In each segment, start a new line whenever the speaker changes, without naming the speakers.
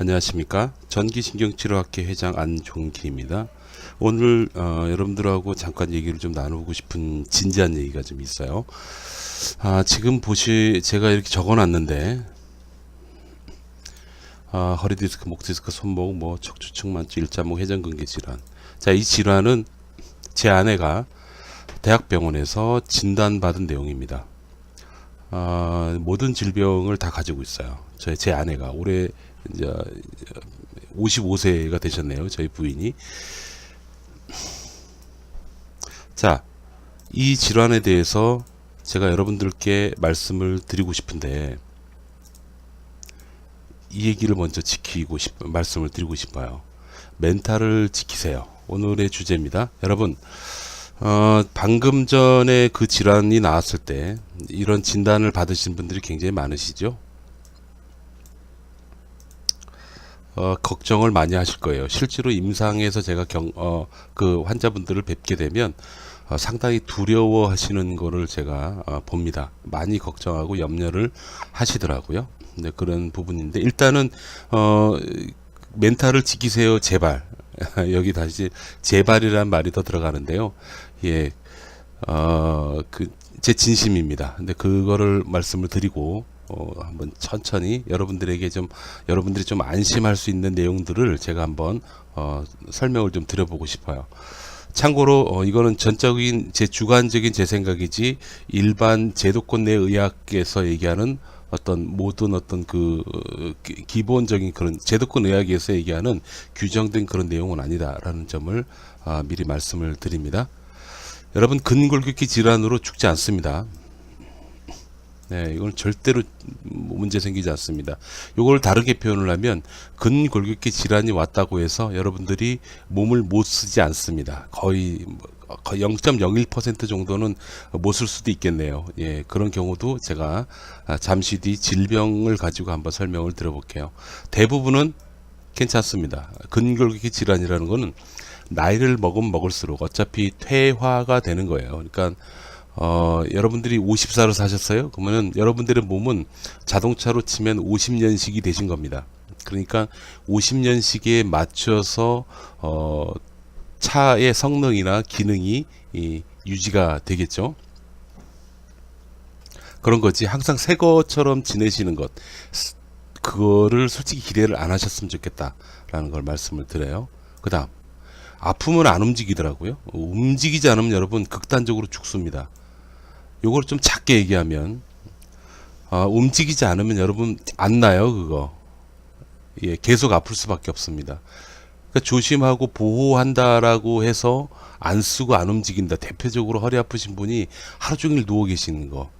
안녕하십니까. 전기신경치료학회 회장 안종기입니다. 오늘 여러분들하고 잠깐 얘기를 좀 나누고 싶은 진지한 얘기가 좀 있어요. 지금 제가 이렇게 적어놨는데 허리 디스크, 목 디스크, 손목, 뭐 척추측 만취, 일자목, 회전근개 질환. 자, 이 질환은 제 아내가 대학병원에서 진단받은 내용입니다. 모든 질병을 다 가지고 있어요. 제 아내가 올해 이제 55세가 되셨네요. 저희 부인이. 자, 이 질환에 대해서 제가 여러분들께 말씀을 드리고 싶은데 이 얘기를 먼저 말씀을 드리고 싶어요. 멘탈을 지키세요. 오늘의 주제입니다. 여러분, 방금 전에 그 질환이 나왔을 때 이런 진단을 받으신 분들이 굉장히 많으시죠? 걱정을 많이 하실 거예요. 실제로 임상에서 제가 그 환자분들을 뵙게 되면 상당히 두려워 하시는 거를 제가 봅니다. 많이 걱정하고 염려를 하시더라고요. 네, 그런 부분인데 일단은 멘탈을 지키세요. 제발. 여기 다시 제발이라는 말이 더 들어가는데요. 예, 제 진심입니다. 근데 그거를 말씀을 드리고 한번 천천히 여러분들이 좀 안심할 수 있는 내용들을 제가 한번 설명을 좀 드려보고 싶어요. 참고로 이거는 전적인 제 주관적인 제 생각이지 일반 제도권 내 의학에서 얘기하는 모든 기본적인 그런 제도권 의학에서 얘기하는 규정된 그런 내용은 아니다라는 점을 미리 말씀을 드립니다. 여러분, 근골격계 질환으로 죽지 않습니다. 네, 이건 절대로 문제 생기지 않습니다. 이걸 다르게 표현을 하면 근골격계 질환이 왔다고 해서 여러분들이 몸을 못 쓰지 않습니다. 거의 0.01% 정도는 못 쓸 수도 있겠네요. 예, 그런 경우도 제가 잠시 뒤 질병을 가지고 한번 설명을 드려볼게요. 대부분은 괜찮습니다. 근골격계 질환이라는 거는 나이를 먹을수록 어차피 퇴화가 되는 거예요. 그러니까 여러분들이 54로 사셨어요? 그러면은 여러분들의 몸은 자동차로 치면 50년식이 되신 겁니다. 그러니까 50년식에 맞춰서 차의 성능이나 기능이 유지가 되겠죠. 그런 거지. 항상 새 것처럼 지내시는 것, 그거를 솔직히 기대를 안 하셨으면 좋겠다라는 걸 말씀을 드려요. 그 다음, 아프면 안 움직이더라고요. 움직이지 않으면 여러분 극단적으로 죽습니다. 요걸 좀 작게 얘기하면 움직이지 않으면 여러분 안 나요. 그거. 예, 계속 아플 수밖에 없습니다. 그러니까 조심하고 보호한다라고 해서 안 쓰고 안 움직인다. 대표적으로 허리 아프신 분이 하루 종일 누워 계시는 거.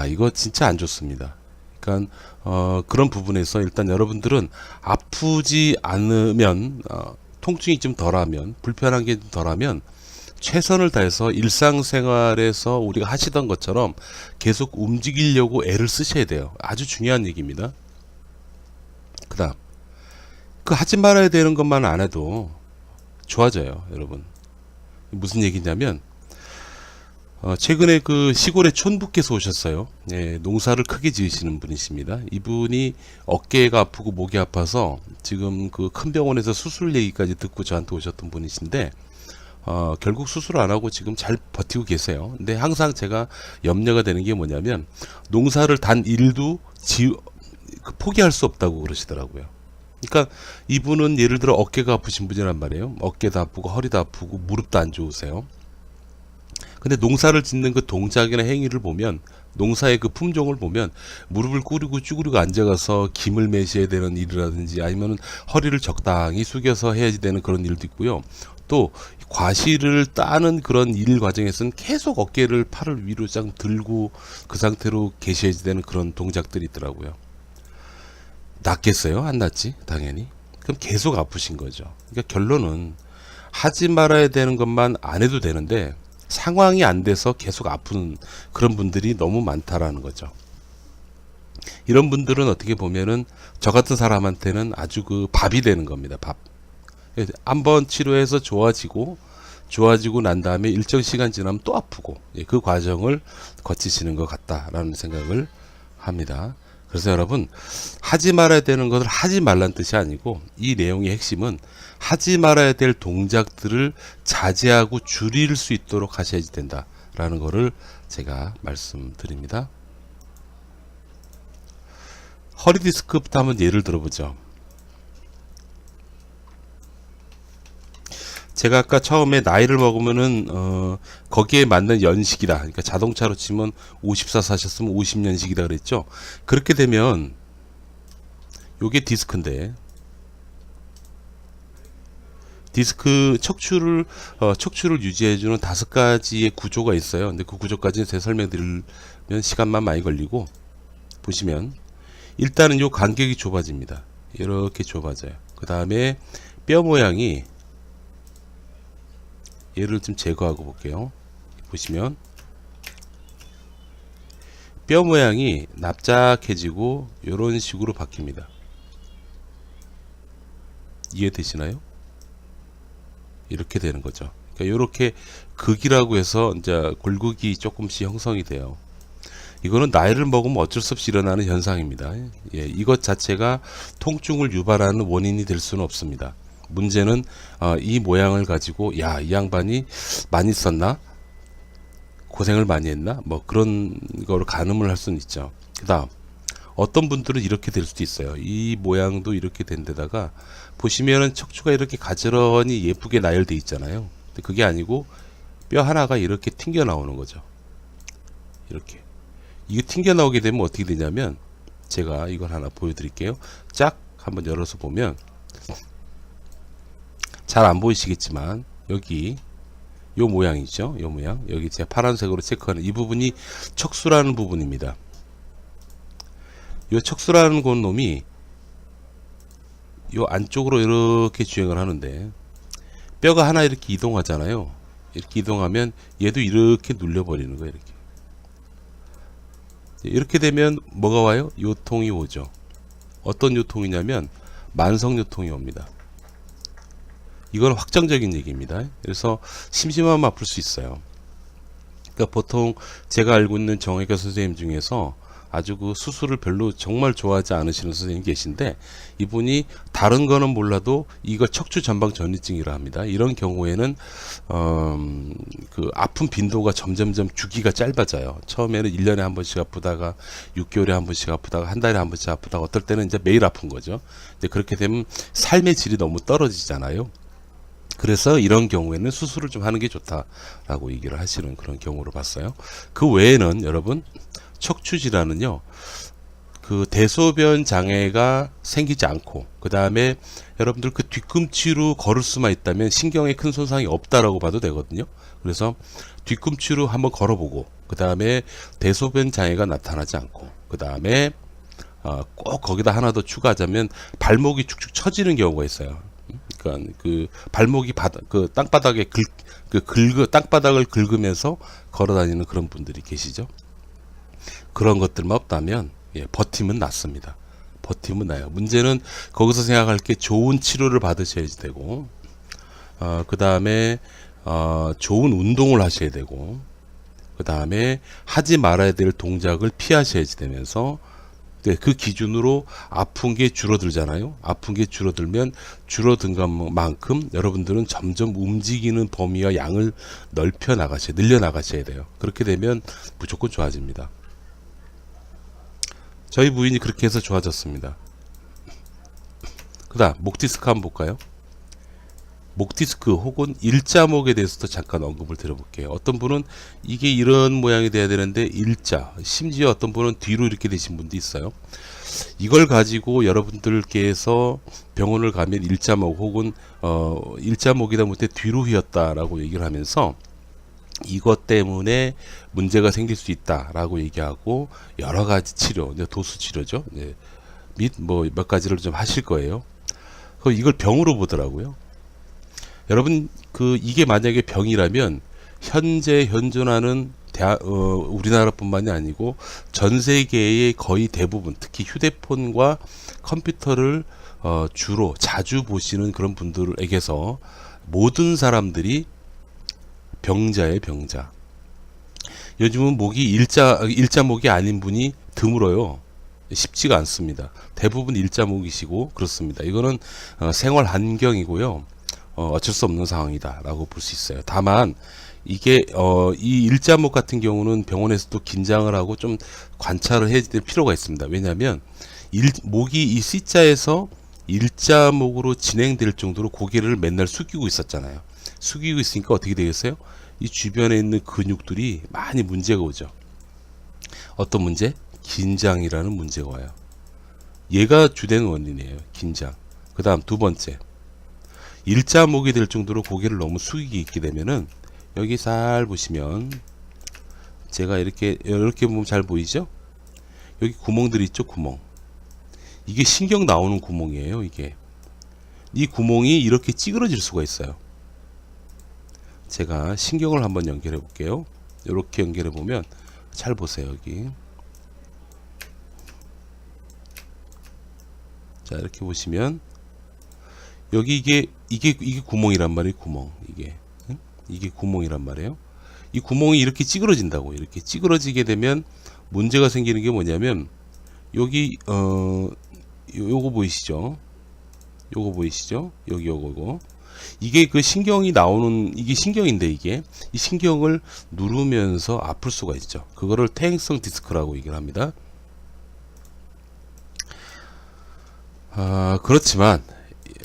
이거 진짜 안 좋습니다. 그러니까 그런 부분에서 일단 여러분들은 아프지 않으면 통증이 좀 덜하면, 불편한 게 좀 덜하면 최선을 다해서 일상생활에서 우리가 하시던 것처럼 계속 움직이려고 애를 쓰셔야 돼요. 아주 중요한 얘기입니다. 그 다음, 하지 말아야 되는 것만 안 해도 좋아져요, 여러분. 무슨 얘기냐면 최근에 그 시골에 촌부께서 오셨어요. 예, 농사를 크게 지으시는 분이십니다. 이분이 어깨가 아프고 목이 아파서 지금 그 큰 병원에서 수술 얘기까지 듣고 저한테 오셨던 분이신데 결국 수술을 안 하고 지금 잘 버티고 계세요. 근데 항상 제가 염려가 되는 게 뭐냐면 농사를 단 일도 포기할 수 없다고 그러시더라고요. 그러니까 이분은 예를 들어 어깨가 아프신 분이란 말이에요. 어깨도 아프고 허리도 아프고 무릎도 안 좋으세요. 근데 농사를 짓는 그 동작이나 행위를 보면, 농사의 그 품종을 보면 무릎을 꿇고 쭈그리고 앉아가서 김을 매셔야 되는 일이라든지 아니면 허리를 적당히 숙여서 해야지 되는 그런 일도 있고요. 또 과실을 따는 그런 일 과정에서는 계속 어깨를 팔을 위로 쫙 들고 그 상태로 계셔야지 되는 그런 동작들이 있더라고요. 낫겠어요? 안 낫지? 당연히. 그럼 계속 아프신 거죠. 그러니까 결론은 하지 말아야 되는 것만 안 해도 되는데 상황이 안 돼서 계속 아픈 그런 분들이 너무 많다라는 거죠. 이런 분들은 어떻게 보면은 저 같은 사람한테는 아주 그 밥이 되는 겁니다. 밥. 한번 치료해서 좋아지고 난 다음에 일정 시간 지나면 또 아프고, 그 과정을 거치시는 것 같다라는 생각을 합니다. 그래서 여러분, 하지 말아야 되는 것을 하지 말란 뜻이 아니고, 이 내용의 핵심은 하지 말아야 될 동작들을 자제하고 줄일 수 있도록 하셔야지 된다라는 거를 제가 말씀드립니다. 허리 디스크부터 한번 예를 들어보죠. 제가 아까 처음에 나이를 먹으면은 거기에 맞는 연식이다. 그러니까 자동차로 치면 54 사셨으면 50년식이다 그랬죠. 그렇게 되면 요게 디스크인데, 디스크 척추를 유지해주는 5가지의 구조가 있어요. 근데 그 구조까지는 제가 설명드리면 시간만 많이 걸리고, 보시면 일단은 요 간격이 좁아집니다. 이렇게 좁아져요. 그 다음에 뼈 모양이, 얘를 좀 제거하고 볼게요. 보시면 뼈 모양이 납작해지고 이런 식으로 바뀝니다. 이해되시나요? 이렇게 되는 거죠. 그러니까 이렇게 극이라고 해서 이제 골극이 조금씩 형성이 돼요. 이거는 나이를 먹으면 어쩔 수 없이 일어나는 현상입니다. 예, 이것 자체가 통증을 유발하는 원인이 될 수는 없습니다. 문제는 이 모양을 가지고 야, 이 양반이 많이 썼나? 고생을 많이 했나? 뭐 그런 거로 가늠을 할 수는 있죠. 그 다음 어떤 분들은 이렇게 될 수도 있어요. 이 모양도 이렇게 된 데다가 보시면은 척추가 이렇게 가지런히 예쁘게 나열돼 있잖아요. 근데 그게 아니고 뼈 하나가 이렇게 튕겨 나오는 거죠. 이렇게 이게 튕겨 나오게 되면 어떻게 되냐면, 제가 이걸 하나 보여드릴게요. 쫙 한번 열어서 보면 잘 안 보이시겠지만 여기 요 모양이죠. 요 모양, 여기 제가 파란색으로 체크하는 이 부분이 척수라는 부분입니다. 요 척수라는 놈이 요 안쪽으로 이렇게 주행을 하는데, 뼈가 하나 이렇게 이동하잖아요. 이렇게 이동하면 얘도 이렇게 눌려버리는 거예요. 이렇게 되면 뭐가 와요? 요통이 오죠. 어떤 요통이냐면 만성 요통이 옵니다. 이건 확정적인 얘기입니다. 그래서 심심하면 아플 수 있어요. 그러니까 보통 제가 알고 있는 정형외과 선생님 중에서 아주 그 수술을 별로 정말 좋아하지 않으시는 선생님 계신데, 이분이 다른 거는 몰라도 이거 척추 전방 전이증이라 합니다. 이런 경우에는 그 아픈 빈도가 점점점 주기가 짧아져요. 처음에는 1년에 한 번씩 아프다가 6개월에 한 번씩 아프다가 한 달에 한 번씩 아프다가 어떨 때는 이제 매일 아픈 거죠. 근데 그렇게 되면 삶의 질이 너무 떨어지잖아요. 그래서 이런 경우에는 수술을 좀 하는 게 좋다라고 얘기를 하시는 그런 경우를 봤어요. 그 외에는 여러분, 척추 질환은요, 그 대소변 장애가 생기지 않고, 그 다음에 여러분들 그 뒤꿈치로 걸을 수만 있다면 신경에 큰 손상이 없다라고 봐도 되거든요. 그래서 뒤꿈치로 한번 걸어보고, 그 다음에 대소변 장애가 나타나지 않고, 그 다음에 꼭 거기다 하나 더 추가하자면 발목이 축축 처지는 경우가 있어요. 그러니까 그 발목이 그 땅바닥에 땅바닥을 긁으면서 걸어다니는 그런 분들이 계시죠. 그런 것들만 없다면 버티면 낫습니다. 버티면 나요. 문제는 거기서 생각할 게 좋은 치료를 받으셔야지 되고, 그 다음에 좋은 운동을 하셔야 되고, 그 다음에 하지 말아야 될 동작을 피하셔야지 되면서, 그 기준으로 아픈 게 줄어들잖아요. 아픈 게 줄어들면 줄어든 것만큼 여러분들은 점점 움직이는 범위와 양을 늘려 나가셔야 돼요. 그렇게 되면 무조건 좋아집니다. 저희 부인이 그렇게 해서 좋아졌습니다. 그 다음 목 디스크 한번 볼까요? 목 디스크 혹은 일자목에 대해서도 잠깐 언급을 드려볼게요. 어떤 분은 이게 이런 모양이 돼야 되는데 일자, 심지어 어떤 분은 뒤로 이렇게 되신 분도 있어요. 이걸 가지고 여러분들께서 병원을 가면 일자목 혹은 일자목이다 못해 뒤로 휘었다라고 얘기를 하면서 이것 때문에 문제가 생길 수 있다라고 얘기하고 여러 가지 치료, 도수 치료죠. 및 뭐 몇 가지를 좀 하실 거예요. 이걸 병으로 보더라고요. 여러분, 이게 만약에 병이라면 현재 현존하는 우리나라뿐만이 아니고 전 세계의 거의 대부분, 특히 휴대폰과 컴퓨터를 주로 자주 보시는 그런 분들에게서 모든 사람들이 병자예요, 병자. 요즘은 목이 일자목이 아닌 분이 드물어요. 쉽지가 않습니다. 대부분 일자목이시고 그렇습니다. 이거는 생활 환경이고요. 어쩔 수 없는 상황이다라고 볼 수 있어요. 다만 이게 이 일자목 같은 경우는 병원에서도 긴장을 하고 좀 관찰을 해야 될 필요가 있습니다. 왜냐하면 목이 이 C자에서 일자목으로 진행될 정도로 고개를 맨날 숙이고 있었잖아요. 숙이고 있으니까 어떻게 되겠어요? 이 주변에 있는 근육들이 많이 문제가 오죠. 어떤 문제? 긴장이라는 문제가 와요. 얘가 주된 원인이에요. 긴장. 그 다음 두 번째, 일자목이 될 정도로 고개를 너무 숙이게 있게 되면은, 여기 잘 보시면 제가 이렇게 보면 잘 보이죠? 여기 구멍들이 있죠. 구멍. 이게 신경 나오는 구멍이에요. 이게 이 구멍이 이렇게 찌그러질 수가 있어요. 제가 신경을 한번 연결해 볼게요. 이렇게 연결해 보면 잘 보세요. 여기 자, 이렇게 보시면 여기 이게 구멍이란 말이에요. 구멍. 이게 구멍이란 말이에요. 이 구멍이 이렇게 찌그러진다고. 이렇게 찌그러지게 되면 문제가 생기는 게 뭐냐면, 여기 요거 보이시죠? 요거 보이시죠? 여기 요거. 이게 그 신경이 나오는, 이게 신경인데, 이게 이 신경을 누르면서 아플 수가 있죠. 그거를 퇴행성 디스크라고 얘기를 합니다. 그렇지만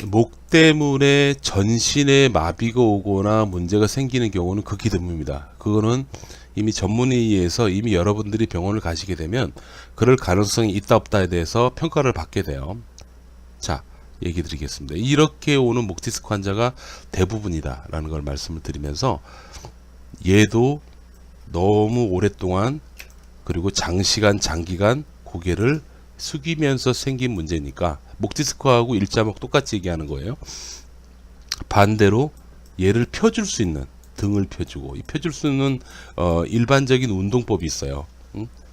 목 때문에 전신에 마비가 오거나 문제가 생기는 경우는 극히 드뭅니다. 그거는 이미 전문의에서 이미 여러분들이 병원을 가시게 되면 그럴 가능성이 있다 없다에 대해서 평가를 받게 돼요. 자, 얘기 드리겠습니다. 이렇게 오는 목 디스크 환자가 대부분이다 라는 걸 말씀을 드리면서, 얘도 너무 오랫동안 그리고 장기간 고개를 숙이면서 생긴 문제니까, 목 디스크하고 일자목 똑같이 얘기하는 거예요. 반대로 얘를 펴줄 수 있는, 등을 펴주고 펴줄 수 있는 일반적인 운동법이 있어요.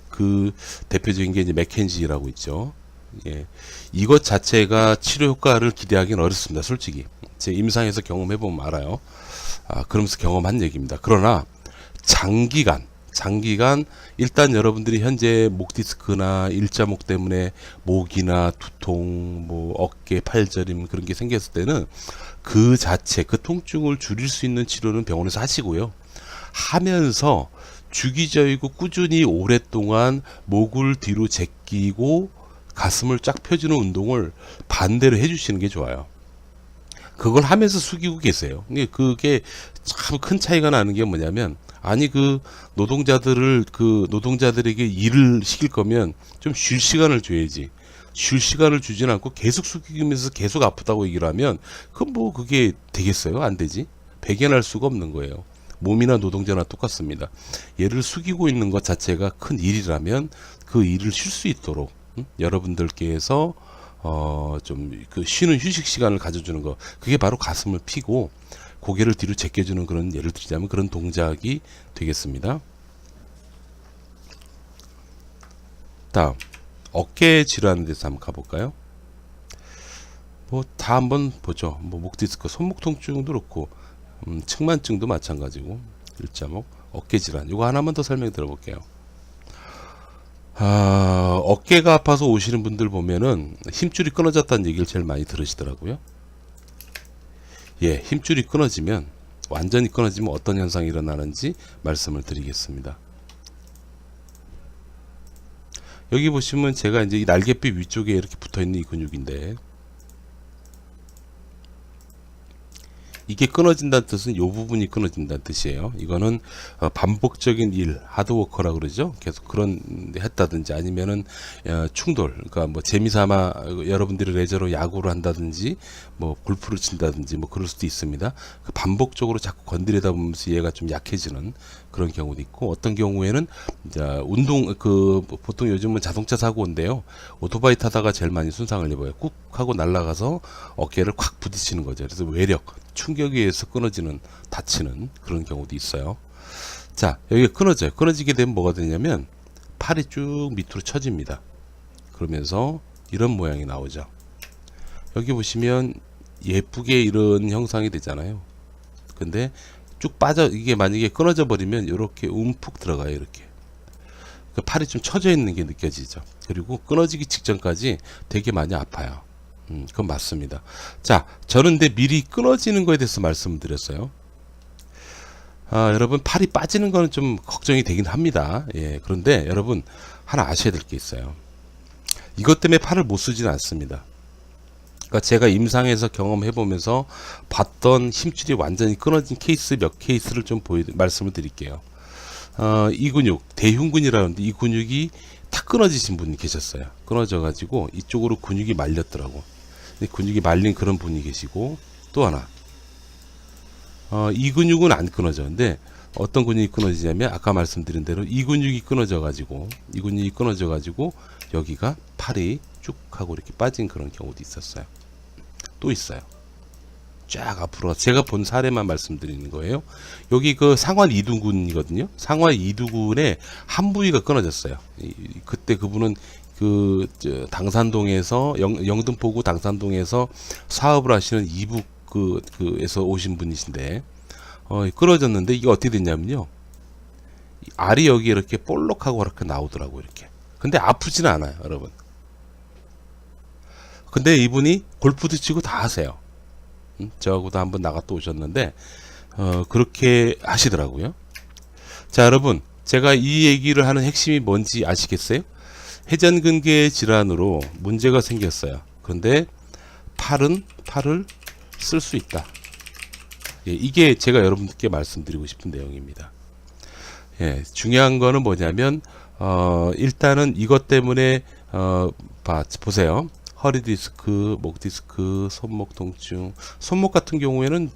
그 대표적인 게 이제 맥켄지라고 있죠. 예. 이것 자체가 치료 효과를 기대하기는 어렵습니다. 솔직히 제 임상에서 경험해 보면 알아요. 그러면서 경험한 얘기입니다. 그러나 장기간 일단 여러분들이 현재 목 디스크나 일자목 때문에 목이나 두통, 뭐 어깨, 팔저림 그런 게 생겼을 때는 그 통증을 줄일 수 있는 치료는 병원에서 하시고요. 하면서 주기적이고 꾸준히 오랫동안 목을 뒤로 제끼고 가슴을 쫙 펴주는 운동을 반대로 해주시는 게 좋아요. 그걸 하면서 숙이고 계세요. 그게 참 큰 차이가 나는 게 뭐냐면, 아니 노동자들에게 일을 시킬 거면 좀 쉴 시간을 줘야지. 쉴 시간을 주진 않고 계속 숙이면서 계속 아프다고 얘기를 하면, 그게 되겠어요? 안 되지. 배견할 수가 없는 거예요. 몸이나 노동자나 똑같습니다. 얘를 숙이고 있는 것 자체가 큰 일이라면 그 일을 쉴 수 있도록 여러분들께서 좀 쉬는 휴식 시간을 가져주는 거, 그게 바로 가슴을 펴고 고개를 뒤로 제껴주는, 그런, 예를 들자면 그런 동작이 되겠습니다. 다음, 어깨 질환에 대해서 한번 가볼까요? 다 한번 보죠. 목 디스크, 손목 통증도 그렇고, 측만증도 마찬가지고, 일자목, 어깨 질환, 이거 하나만 더 설명 들어볼게요. 어깨가 아파서 오시는 분들 보면은 힘줄이 끊어졌다는 얘기를 제일 많이 들으시더라고요. 예, 힘줄이 끊어지면, 완전히 끊어지면 어떤 현상이 일어나는지 말씀을 드리겠습니다. 여기 보시면 제가 이제 이 날개뼈 위쪽에 이렇게 붙어 있는 이 근육인데, 이게 끊어진다는 뜻은 이 부분이 끊어진다는 뜻이에요. 이거는 반복적인 일, 하드워커라고 그러죠. 계속 그런 했다든지, 아니면은 충돌, 그러니까 뭐 재미삼아 여러분들이 레저로 야구를 한다든지, 뭐 골프를 친다든지, 뭐 그럴 수도 있습니다. 반복적으로 자꾸 건드리다 보면서 얘가 좀 약해지는 그런 경우도 있고, 어떤 경우에는 보통 요즘은 자동차 사고인데요, 오토바이 타다가 제일 많이 손상을 입어요. 꾹 하고 날아가서 어깨를 콱 부딪히는 거죠. 그래서 외력, 충격에 의해서 다치는 그런 경우도 있어요. 자, 여기가 끊어져요. 끊어지게 되면 뭐가 되냐면, 팔이 쭉 밑으로 처집니다. 그러면서 이런 모양이 나오죠. 여기 보시면 예쁘게 이런 형상이 되잖아요. 근데 쭉 이게 만약에 끊어져 버리면 이렇게 움푹 들어가요. 이렇게 그 팔이 좀 처져 있는 게 느껴지죠. 그리고 끊어지기 직전까지 되게 많이 아파요. 그건 맞습니다. 자, 저는 근데 미리 끊어지는 거에 대해서 말씀을 드렸어요. 여러분, 팔이 빠지는 거는 좀 걱정이 되긴 합니다. 예, 그런데 여러분 하나 아셔야 될 게 있어요. 이것 때문에 팔을 못 쓰지는 않습니다. 그러니까 제가 임상에서 경험해보면서 봤던 힘줄이 완전히 끊어진 케이스 몇 케이스를 좀 말씀을 드릴게요. 이 근육, 대흉근이라는데 이 근육이 다 끊어지신 분이 계셨어요. 끊어져가지고 이쪽으로 근육이 말렸더라고. 근육이 말린 그런 분이 계시고, 또 하나, 이 근육은 안 끊어졌는데 어떤 근육이 끊어지냐면 아까 말씀드린 대로 이 근육이 끊어져가지고 여기가 팔이 쭉 하고 이렇게 빠진 그런 경우도 있었어요. 또 있어요. 쫙 앞으로 제가 본 사례만 말씀드리는 거예요. 여기 그 상완 이두근이거든요. 상완 이두근의 한 부위가 끊어졌어요. 그때 그분은 그 당산동에서 영등포구 당산동에서 사업을 하시는 이북 그에서 오신 분이신데 끊어졌는데 이게 어떻게 됐냐면요. 알이 여기 이렇게 볼록하고 이렇게 나오더라고 이렇게. 근데 아프지는 않아요, 여러분. 근데 이분이 골프도 치고 다 하세요. 저하고도 한번 나갔다 오셨는데 그렇게 하시더라고요. 자, 여러분, 제가 이 얘기를 하는 핵심이 뭔지 아시겠어요? 회전근개 질환으로 문제가 생겼어요. 그런데 팔을 쓸 수 있다. 예, 이게 제가 여러분들께 말씀드리고 싶은 내용입니다. 예, 중요한 거는 뭐냐면 일단은 이것 때문에 보세요. 허리 디스크, 목 디스크, 손목 통증. 손목 같은 경우에는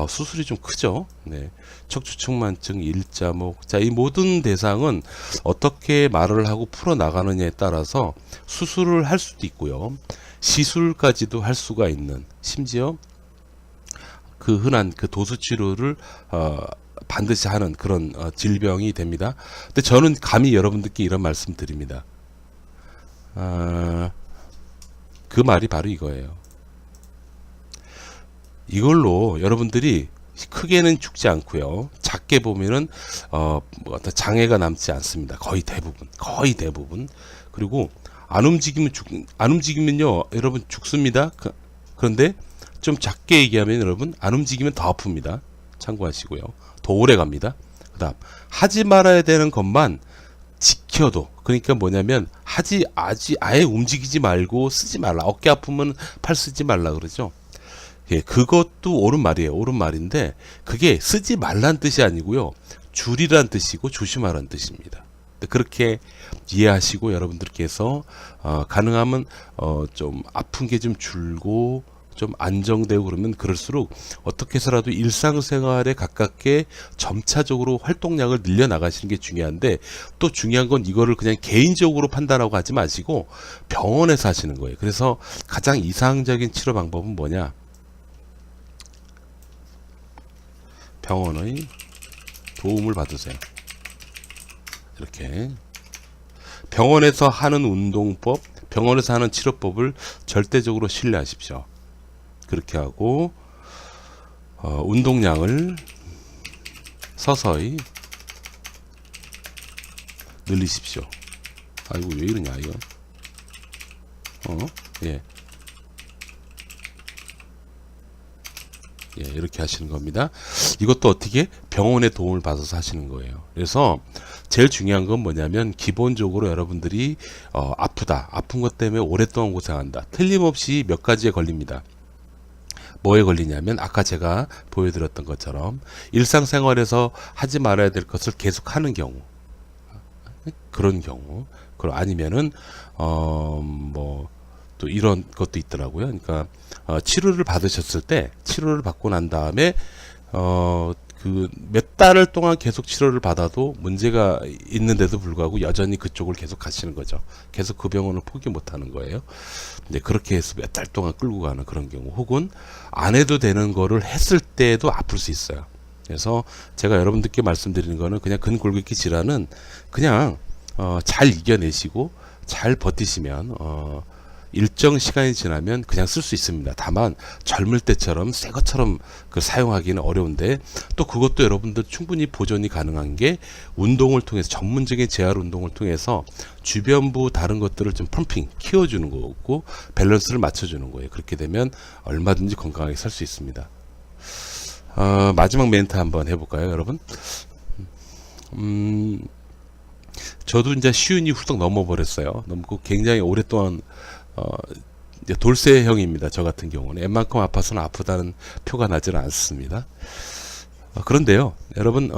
수술이 좀 크죠. 네. 척추측만증, 일자목. 자, 이 모든 대상은 어떻게 말을 하고 풀어 나가느냐에 따라서 수술을 할 수도 있고요. 시술까지도 할 수가 있는, 심지어 그 흔한 그 도수 치료를 반드시 하는 그런 질병이 됩니다. 근데 저는 감히 여러분들께 이런 말씀 드립니다. 그 말이 바로 이거예요. 이걸로 여러분들이 크게는 죽지 않고요. 작게 보면은 어떤 장애가 남지 않습니다. 거의 대부분. 그리고 안 움직이면요, 여러분 죽습니다. 그런데 좀 작게 얘기하면 여러분 안 움직이면 더 아픕니다. 참고하시고요. 더 오래 갑니다. 그다음 하지 말아야 되는 것만 지켜도, 그러니까 뭐냐면 아예 움직이지 말고 쓰지 말라. 어깨 아프면 팔 쓰지 말라 그러죠. 예, 그것도 옳은 말이에요. 옳은 말인데 그게 쓰지 말란 뜻이 아니고요. 줄이란 뜻이고 조심하라는 뜻입니다. 그렇게 이해하시고 여러분들께서 가능하면 좀 아픈 게 좀 줄고 좀 안정되고 그러면 그럴수록 어떻게 해서라도 일상생활에 가깝게 점차적으로 활동량을 늘려나가시는 게 중요한데, 또 중요한 건 이거를 그냥 개인적으로 판단하고 하지 마시고 병원에서 하시는 거예요. 그래서 가장 이상적인 치료 방법은 뭐냐? 병원의 도움을 받으세요. 이렇게 병원에서 하는 운동법, 병원에서 하는 치료법을 절대적으로 신뢰하십시오. 그렇게 하고 운동량을 서서히 늘리십시오. 아이고, 왜 이러냐 이거. 예. 예, 이렇게 하시는 겁니다. 이것도 어떻게 병원의 도움을 받아서 하시는 거예요. 그래서 제일 중요한 건 뭐냐면 기본적으로 여러분들이 아픈 것 때문에 오랫동안 고생한다. 틀림없이 몇 가지에 걸립니다. 뭐에 걸리냐면 아까 제가 보여드렸던 것처럼 일상생활에서 하지 말아야 될 것을 계속 하는 경우, 그런 경우, 아니면은 뭐 또 이런 것도 있더라고요. 그러니까 치료를 받으셨을 때, 치료를 받고 난 다음에 그 몇 달을 동안 계속 치료를 받아도 문제가 있는데도 불구하고 여전히 그쪽을 계속 가시는 거죠. 계속 그 병원을 포기 못 하는 거예요. 근데 그렇게 해서 몇 달 동안 끌고 가는 그런 경우, 혹은 안 해도 되는 거를 했을 때도 아플 수 있어요. 그래서 제가 여러분들께 말씀드리는 거는 그냥 근골격계 질환은 그냥 잘 이겨내시고 잘 버티시면 일정 시간이 지나면 그냥 쓸 수 있습니다. 다만 젊을 때처럼 새 것처럼 그 사용하기는 어려운데, 또 그것도 여러분들 충분히 보존이 가능한 게 운동을 통해서, 전문적인 재활 운동을 통해서 주변부 다른 것들을 좀 펌핑 키워주는 거고 밸런스를 맞춰주는 거예요. 그렇게 되면 얼마든지 건강하게 살 수 있습니다. 마지막 멘트 한번 해볼까요, 여러분? 저도 이제 시운이 훌쩍 넘어버렸어요. 넘고 굉장히 오랫동안 이제 돌쇠형입니다. 저 같은 경우는 웬만큼 아파서는 아프다는 표가 나지는 않습니다. 그런데요, 여러분,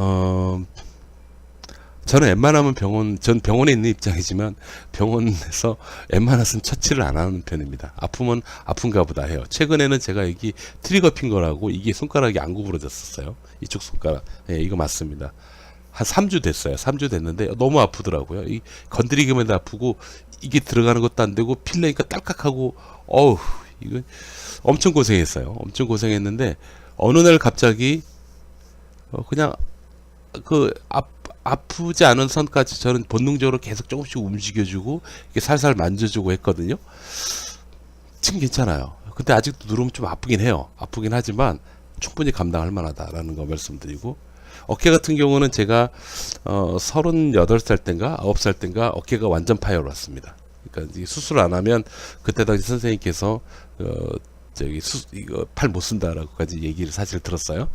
저는 웬만하면 전 병원에 있는 입장이지만 병원에서 웬만해서는 처치를 안 하는 편입니다. 아프면 아픈가 보다 해요. 최근에는 제가 여기 트리거 핑거라고, 이게 손가락이 안 구부러졌었어요. 이쪽 손가락. 예, 이거 맞습니다. 한 3주 됐어요. 3주 됐는데 너무 아프더라고요. 이 건드리기만 해도 아프고, 이게 들어가는 것도 안 되고 필래니까 딸깍하고, 어우, 이거 엄청 고생했어요. 엄청 고생했는데 어느 날 갑자기 그냥 그 아프지 않은 선까지 저는 본능적으로 계속 조금씩 움직여주고 이렇게 살살 만져주고 했거든요. 지금 괜찮아요. 근데 아직도 누르면 좀 아프긴 해요. 아프긴 하지만 충분히 감당할 만하다라는 거 말씀드리고, 어깨 같은 경우는 제가 38살 땐가 9살 땐가 어깨가 완전 파열을 왔습니다. 그러니까 수술 안 하면, 그때 당시 선생님께서 이거 팔 못 쓴다라고까지 얘기를 사실 들었어요.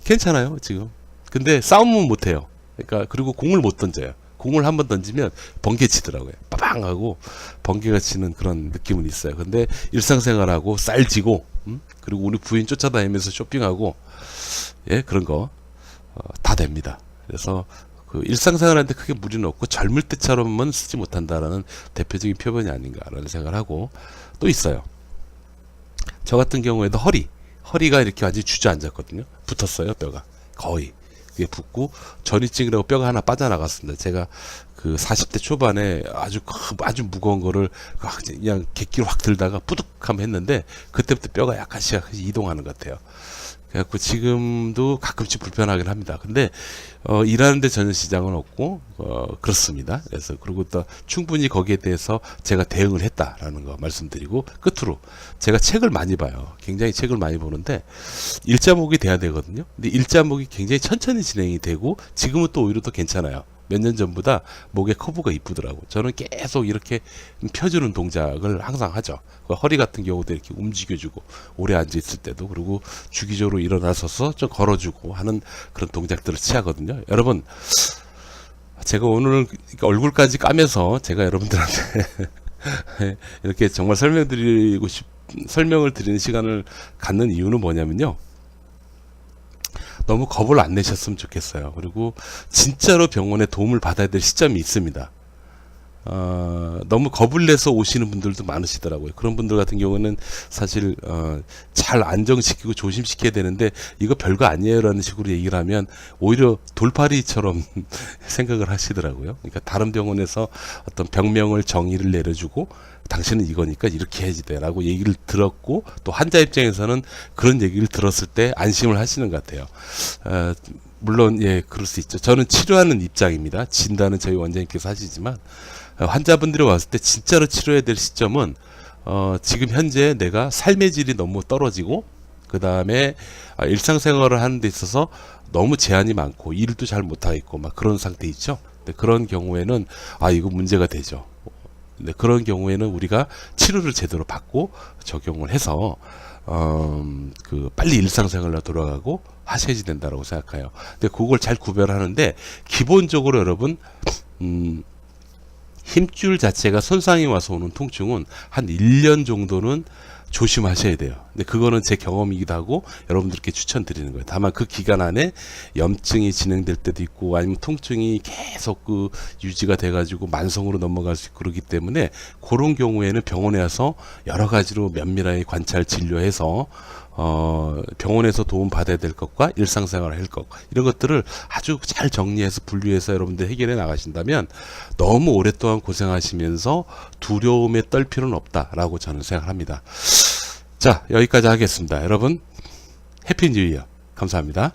괜찮아요 지금. 근데 싸움은 못 해요. 그러니까 그리고 공을 못 던져요. 공을 한번 던지면 번개 치더라고요. 빠방 하고 번개가 치는 그런 느낌은 있어요. 근데 일상생활하고 쌀지고, 그리고 우리 부인 쫓아다니면서 쇼핑하고, 예, 그런 거 다 됩니다. 그래서 그 일상생활한테 크게 무리는 없고 젊을 때처럼은 쓰지 못한다라는 대표적인 표현이 아닌가라는 생각을 하고, 또 있어요. 저 같은 경우에도 허리가 이렇게 완전히 주저앉았거든요. 붙었어요, 뼈가. 거의. 그게 붙고 전이증이라고 뼈가 하나 빠져나갔습니다. 제가 그 40대 초반에 아주 무거운 거를 그냥 객기로 확 들다가 뿌득하면 했는데, 그때부터 뼈가 약간씩 이동하는 것 같아요. 그래갖고 지금도 가끔씩 불편하긴 합니다. 근데 일하는데 전혀 지장은 없고 그렇습니다. 그래서 그리고 또 충분히 거기에 대해서 제가 대응을 했다라는 거 말씀드리고, 끝으로 제가 책을 많이 봐요. 굉장히 책을 많이 보는데 일자목이 돼야 되거든요. 근데 일자목이 굉장히 천천히 진행이 되고, 지금은 또 오히려 더 괜찮아요. 몇 년 전보다 목의 커브가 이쁘더라고. 저는 계속 이렇게 펴주는 동작을 항상 하죠. 허리 같은 경우도 이렇게 움직여주고, 오래 앉아있을 때도, 그리고 주기적으로 일어나서서 좀 걸어주고 하는 그런 동작들을 취하거든요. 여러분, 제가 오늘 얼굴까지 까면서 제가 여러분들한테 이렇게 정말 설명을 드리는 시간을 갖는 이유는 뭐냐면요, 너무 겁을 안 내셨으면 좋겠어요. 그리고 진짜로 병원에 도움을 받아야 될 시점이 있습니다. 너무 겁을 내서 오시는 분들도 많으시더라고요. 그런 분들 같은 경우는 사실 잘 안정시키고 조심시켜야 되는데, 이거 별거 아니에요 라는 식으로 얘기를 하면 오히려 돌팔이처럼 생각을 하시더라고요. 그러니까 다른 병원에서 어떤 병명을 정의를 내려주고, 당신은 이거니까 이렇게 해야지 돼 라고 얘기를 들었고, 또 환자 입장에서는 그런 얘기를 들었을 때 안심을 하시는 것 같아요. 물론 예, 그럴 수 있죠. 저는 치료하는 입장입니다. 진단은 저희 원장님께서 하시지만, 환자분들이 왔을 때 진짜로 치료해야 될 시점은 지금 현재 내가 삶의 질이 너무 떨어지고, 그 다음에 일상생활을 하는 데 있어서 너무 제한이 많고 일도 잘 못하겠고 막 그런 상태 있죠. 근데 그런 경우에는 이거 문제가 되죠. 근데 그런 경우에는 우리가 치료를 제대로 받고 적용을 해서 빨리 일상생활로 돌아가고 하셔야지 된다고 생각해요. 근데 그걸 잘 구별하는데, 기본적으로 여러분, 힘줄 자체가 손상이 와서 오는 통증은 한 1년 정도는 조심하셔야 돼요. 근데 그거는 제 경험이기도 하고 여러분들께 추천드리는 거예요. 다만 그 기간 안에 염증이 진행될 때도 있고, 아니면 통증이 계속 유지가 돼가지고 만성으로 넘어갈 수 있고 그러기 때문에, 그런 경우에는 병원에 와서 여러 가지로 면밀하게 관찰 진료해서 병원에서 도움 받아야 될 것과 일상생활을 할 것, 이런 것들을 아주 잘 정리해서 분류해서 여러분들 해결해 나가신다면 너무 오랫동안 고생하시면서 두려움에 떨 필요는 없다라고 저는 생각합니다. 자, 여기까지 하겠습니다. 여러분, 해피 뉴 이어. 감사합니다.